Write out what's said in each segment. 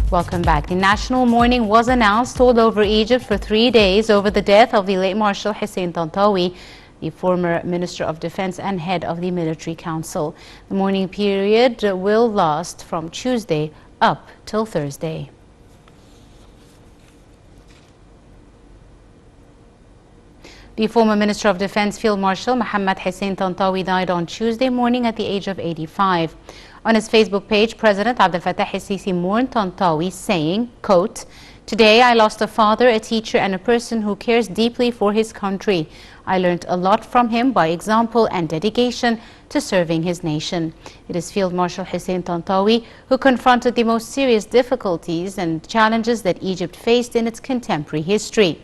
Welcome back. The national mourning was announced all over Egypt for 3 days over the death of the late Marshal Hussein Tantawi, the former Minister of Defense and head of the Military Council. The mourning period will last from Tuesday up till Thursday. The former Minister of Defense Field Marshal Mohammed Hussein Tantawi died on Tuesday morning at the age of 85. On his Facebook page, President Abdel Fattah el-Sisi mourned Tantawi, saying, quote, "Today I lost a father, a teacher and a person who cares deeply for his country. I learned a lot from him by example and dedication to serving his nation." It is Field Marshal Hussein Tantawi who confronted the most serious difficulties and challenges that Egypt faced in its contemporary history.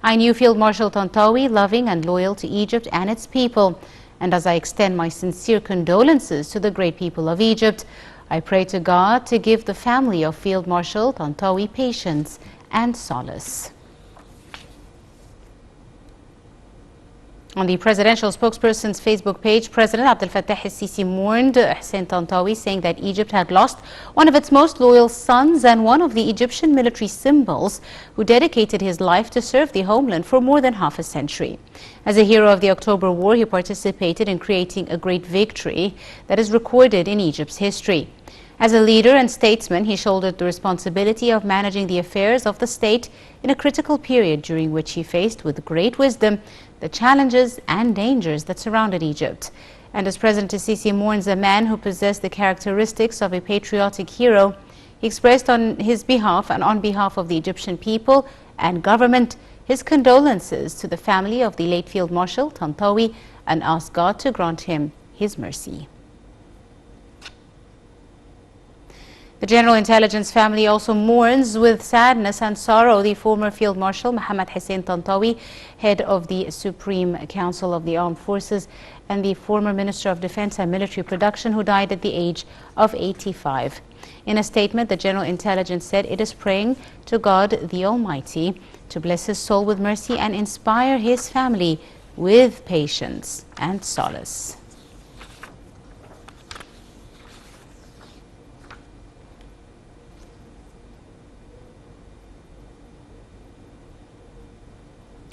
"I knew Field Marshal Tantawi loving and loyal to Egypt and its people. And as I extend my sincere condolences to the great people of Egypt, I pray to God to give the family of Field Marshal Tantawi patience and solace." On the presidential spokesperson's Facebook page, President Abdel Fattah el-Sisi mourned Hussein Tantawi, saying that Egypt had lost one of its most loyal sons and one of the Egyptian military symbols who dedicated his life to serve the homeland for more than half a century. As a hero of the October War, he participated in creating a great victory that is recorded in Egypt's history. As a leader and statesman, he shouldered the responsibility of managing the affairs of the state in a critical period during which he faced with great wisdom the challenges and dangers that surrounded Egypt. And as President el-Sisi mourns a man who possessed the characteristics of a patriotic hero, he expressed on his behalf and on behalf of the Egyptian people and government his condolences to the family of the late Field Marshal Tantawi and asked God to grant him his mercy. The General Intelligence family also mourns with sadness and sorrow the former Field Marshal Mohammed Hussein Tantawi, head of the Supreme Council of the Armed Forces, and the former Minister of Defense and Military Production, who died at the age of 85. In a statement, the General Intelligence said it is praying to God the Almighty to bless his soul with mercy and inspire his family with patience and solace.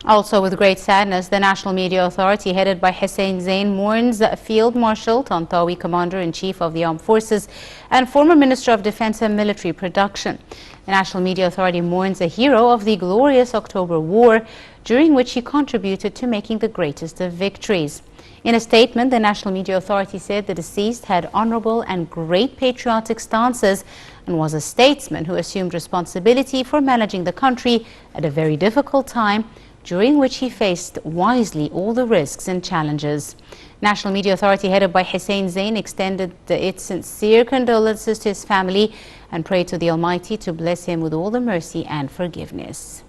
Also with great sadness, the National Media Authority, headed by Hussein Zain, mourns Field Marshal Tantawi, Commander-in-Chief of the Armed Forces and former Minister of Defense and Military Production. The National Media Authority mourns a hero of the glorious October War, during which he contributed to making the greatest of victories. In a statement, the National Media Authority said the deceased had honorable and great patriotic stances and was a statesman who assumed responsibility for managing the country at a very difficult time, during which he faced wisely all the risks and challenges. National Media Authority, headed by Hussein Zain, extended its sincere condolences to his family and prayed to the Almighty to bless him with all the mercy and forgiveness.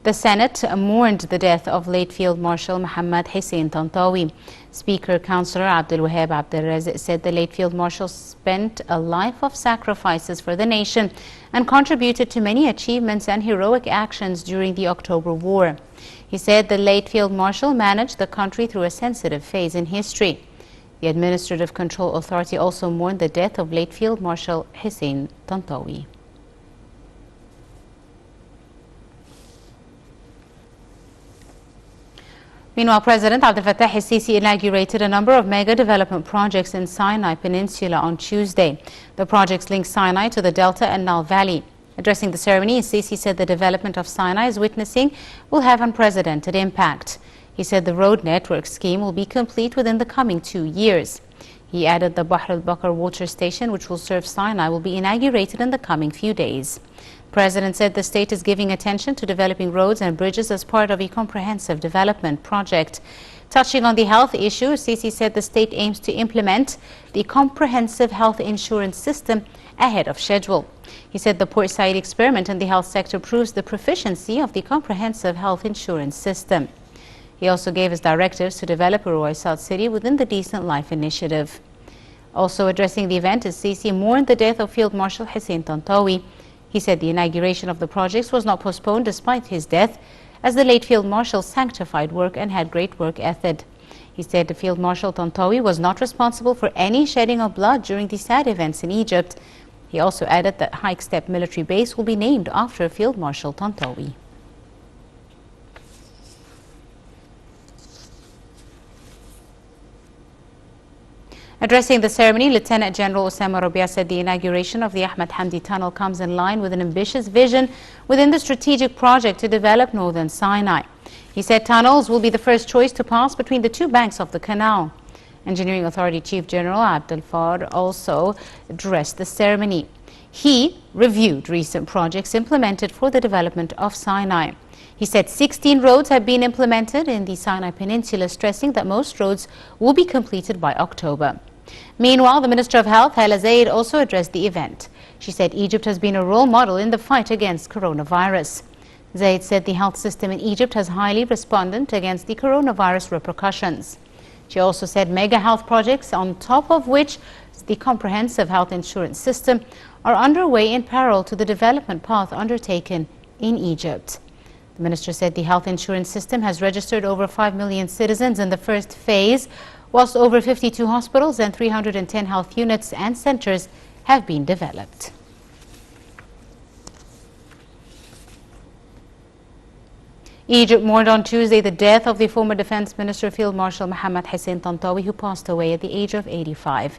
The Senate mourned the death of late Field Marshal Mohammed Hussein Tantawi. Speaker Councillor Abdul Wahab Abdul Razik said the late Field Marshal spent a life of sacrifices for the nation and contributed to many achievements and heroic actions during the October War. He said the late Field Marshal managed the country through a sensitive phase in history. The Administrative Control Authority also mourned the death of late Field Marshal Hussein Tantawi. Meanwhile, President Abdel Fattah el-Sisi inaugurated a number of mega development projects in Sinai Peninsula on Tuesday. The projects link Sinai to the Delta and Nile Valley. Addressing the ceremony, el-Sisi said the development of Sinai is witnessing will have unprecedented impact. He said the road network scheme will be complete within the coming 2 years. He added the Bahr al-Bakr water station, which will serve Sinai, will be inaugurated in the coming few days. The President said the state is giving attention to developing roads and bridges as part of a comprehensive development project. Touching on the health issue, el-Sisi said the state aims to implement the comprehensive health insurance system ahead of schedule. He said the Port Said experiment in the health sector proves the proficiency of the comprehensive health insurance system. He also gave his directives to develop a Royal South City within the Decent Life initiative. Also addressing the event, el-Sisi mourned the death of Field Marshal Hussein Tantawi. He said the inauguration of the projects was not postponed despite his death, as the late Field Marshal sanctified work and had great work ethic. He said the Field Marshal Tantawi was not responsible for any shedding of blood during the sad events in Egypt. He also added that Hike Step military base will be named after Field Marshal Tantawi. Addressing the ceremony, Lieutenant General Osama Rabia said the inauguration of the Ahmed Hamdi Tunnel comes in line with an ambitious vision within the strategic project to develop northern Sinai. He said tunnels will be the first choice to pass between the two banks of the canal. Engineering Authority Chief General Abdel Far also addressed the ceremony. He reviewed recent projects implemented for the development of Sinai. He said 16 roads have been implemented in the Sinai Peninsula, stressing that most roads will be completed by October. Meanwhile, the Minister of Health, Hala Zaid, also addressed the event. She said Egypt has been a role model in the fight against coronavirus. Zaid said the health system in Egypt has highly responded against the coronavirus repercussions. She also said mega health projects, on top of which the comprehensive health insurance system, are underway in parallel to the development path undertaken in Egypt. The minister said the health insurance system has registered over 5 million citizens in the first phase, whilst over 52 hospitals and 310 health units and centers have been developed. Egypt mourned on Tuesday the death of the former Defense Minister Field Marshal Mohammed Hussein Tantawi, who passed away at the age of 85.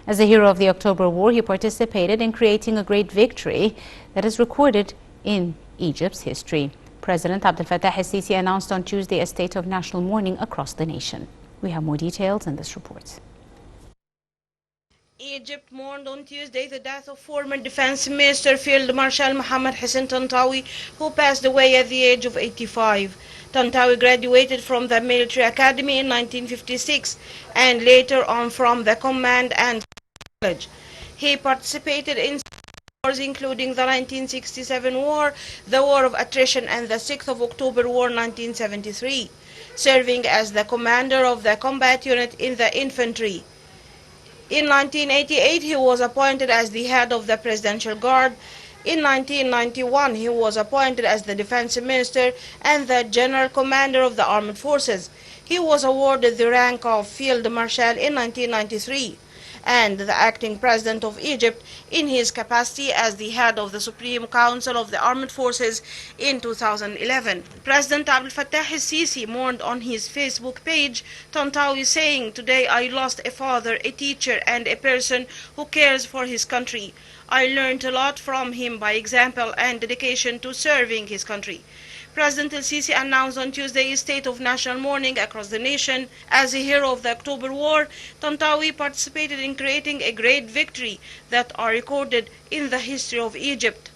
As a hero of the October War, he participated in creating a great victory that is recorded in Egypt's history. President Abdel Fattah el-Sisi announced on Tuesday a state of national mourning across the nation. We have more details in this report. Egypt mourned on Tuesday the death of former Defense Minister Field Marshal Mohammed Hussein Tantawi, who passed away at the age of 85. Tantawi graduated from the military academy in 1956 and later on from the Command and College. He participated in wars including the 1967 war, the War of Attrition and the 6th of October War 1973, serving as the commander of the combat unit in the infantry. In 1988, he was appointed as the head of the Presidential Guard. In 1991, he was appointed as the Defense Minister and the General Commander of the Armed Forces. He was awarded the rank of Field Marshal in 1993 and the acting President of Egypt in his capacity as the head of the Supreme Council of the Armed Forces in 2011. President Abdel Fattah el-Sisi mourned on his Facebook page Tantawi, saying, "Today I lost a father, a teacher, and a person who cares for his country. I learned a lot from him by example and dedication to serving his country." President el-Sisi announced on Tuesday a state of national mourning across the nation. As a hero of the October War, Tantawi participated in creating a great victory that are recorded in the history of Egypt.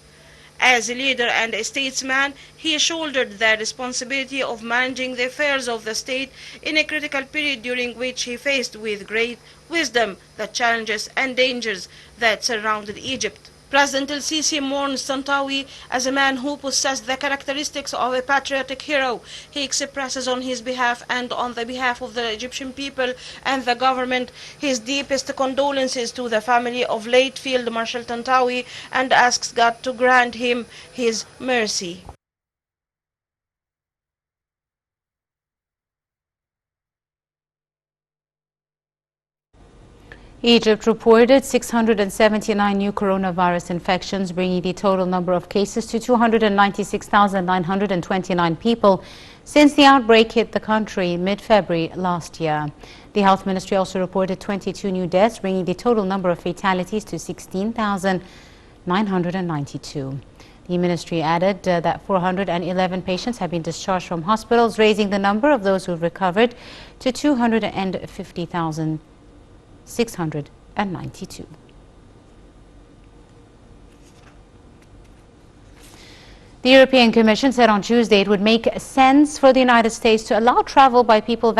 As a leader and a statesman, he shouldered the responsibility of managing the affairs of the state in a critical period during which he faced with great wisdom the challenges and dangers that surrounded Egypt. President el-Sisi mourns Tantawi as a man who possessed the characteristics of a patriotic hero. He expresses on his behalf and on the behalf of the Egyptian people and the government his deepest condolences to the family of late Field Marshal Tantawi and asks God to grant him his mercy. Egypt reported 679 new coronavirus infections, bringing the total number of cases to 296,929 people since the outbreak hit the country mid-February last year. The Health Ministry also reported 22 new deaths, bringing the total number of fatalities to 16,992. The ministry added that 411 patients have been discharged from hospitals, raising the number of those who have recovered to 250,692. The European Commission said on Tuesday it would make sense for the United States to allow travel by people